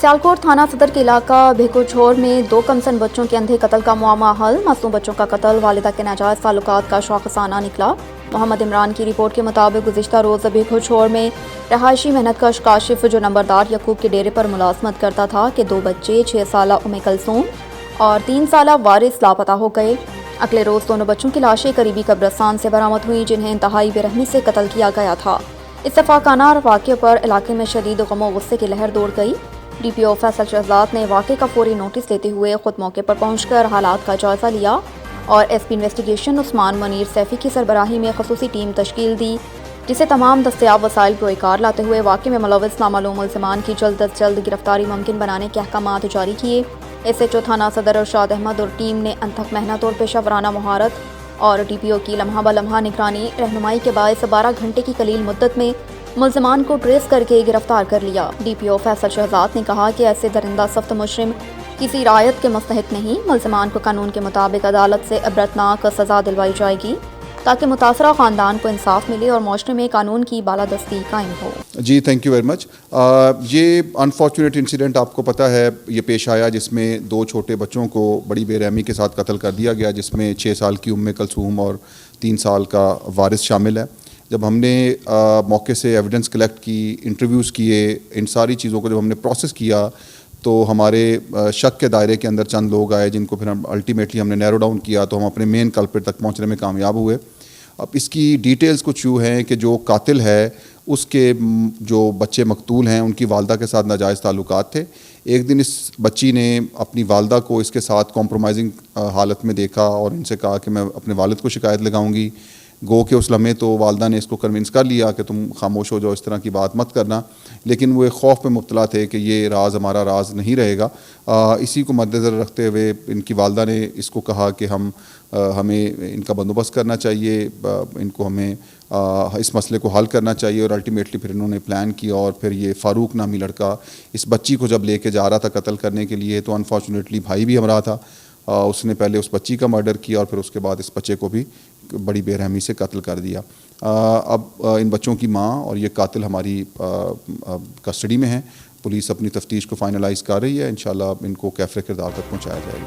सियालकोट थाना सदर के इलाका भिकुछोर में 2 कमसन बच्चों के अंधे कत्ल का मुआमा हल। मासूम बच्चों का कत्ल वालिदा के नाजायज ताल्लुकात का शौकसाना निकला। मोहम्मद इमरान की रिपोर्ट के मुताबिक गुज़िश्ता रोज़ भिकुछोर में रहायशी मेहनतकश काशिफ जो नंबरदार यकूब के डेरे पर मुलाजमत करता था कि 2 बच्चे 6 साला उम्मे कलसूम और 3 साला वारिस लापता हो गए। अगले रोज़ दोनों बच्चों की लाशें करीबी कब्रिस्तान से बरामद हुई जिन्हें इंतहाई बेरहमी से कत्ल किया गया था। इत्तफाकाना वाक़े पर इलाके में शदीद गम व गुस्से की लहर दौड़ गई। DPO फैसल शहजाद ने वाक़े का फौरी नोटिस लेते हुए खुद मौके पर पहुंचकर हालात का जायजा लिया और SP इन्वेस्टिगेशन उस्मान मुनीर सैफी की सरबराही में खसूसी टीम तश्कील दी, जिसे तमाम दस्तयाब वसाइल पुरकार लाते हुए वाक़े में मुलव्वस नामालूम मुल्ज़िमान की जल्द अज जल्द गिरफ्तारी मुमकिन बनाने के अहकामात जारी किए। SHO थाना सदर अरशाद अहमद और टीम ने अनथक मेहनत और पेशावराना महारत और DPO की लम्हा ब लम्हा निगरानी रहनुमाई के बायस 12 घंटे की कलील मुद्दत में मुल्ज़िमान को ट्रेस करके गिरफ्तार कर लिया। DPO फैसल शहजाद ने कहा कि ऐसे दरिंदा सख्त मुजरिम किसी रायत के मुस्तहिक नहीं। मुल्ज़िमान को कानून के मुताबिक अदालत से इबरतनाक सज़ा दिलवाई जाएगी ताकि मुतासरा ख़ानदान को इंसाफ मिले और माशरे में कानून की बालादस्ती कायम हो। जी थैंक यू वेरी मच। ये अनफॉर्चुनेट इंसिडेंट आपको पता है ये पेश आया जिसमें 2 छोटे बच्चों को बड़ी बेरहमी के साथ कत्ल कर दिया गया, जिसमें 6 साल की उम्मे कलसूम और 3 साल का वारिस शामिल है। जब हमने मौके से एविडेंस कलेक्ट की, इंटरव्यूज़ किए, इन सारी चीज़ों को जब हमने प्रोसेस किया तो हमारे शक के दायरे के अंदर चंद लोग आए जिनको फिर हम अल्टीमेटली हमने नैरो डाउन किया तो हम अपने मेन कल्प्रिट तक पहुंचने में कामयाब हुए। अब इसकी डिटेल्स कुछ यूँ हैं कि जो कातिल है उसके जो बच्चे मकतूल हैं उनकी वालदा के साथ नाजायज़ ताल्लुकात थे। एक दिन इस बच्ची ने अपनी वालदा को इसके साथ कॉम्प्रोमाइजिंग हालत में देखा और इनसे कहा कि मैं अपने वालिद को शिकायत लगाऊंगी। गो के उस लम्हे तो वालदा ने इसको कन्विंस कर लिया कि तुम खामोश हो जाओ, इस तरह की बात मत करना, लेकिन वो एक खौफ में मुब्तला थे कि ये राज हमारा राज नहीं रहेगा। इसी को मद्देनज़र रखते हुए इनकी वालदा ने इसको कहा कि हमें इनका बंदोबस्त करना चाहिए, इनको हमें इस मसले को हल करना चाहिए। और अल्टीमेटली फिर इन्होंने प्लान किया और फिर ये फ़ारूक नामी लड़का इस बच्ची को जब लेके जा रहा था कत्ल करने के लिए तो अनफॉर्चुनेटली भाई भी हमरा था। उसने पहले उस बच्ची का मर्डर किया और फिर उसके बाद इस बच्चे को भी बड़ी बेरहमी से कत्ल कर दिया। अब इन बच्चों की माँ और ये कातिल हमारी कस्टडी में है। पुलिस अपनी तफ्तीश को फाइनलाइज़ कर रही है। इंशाल्लाह इनको कैफ़रे किरदार तक पहुँचाया जाएगा।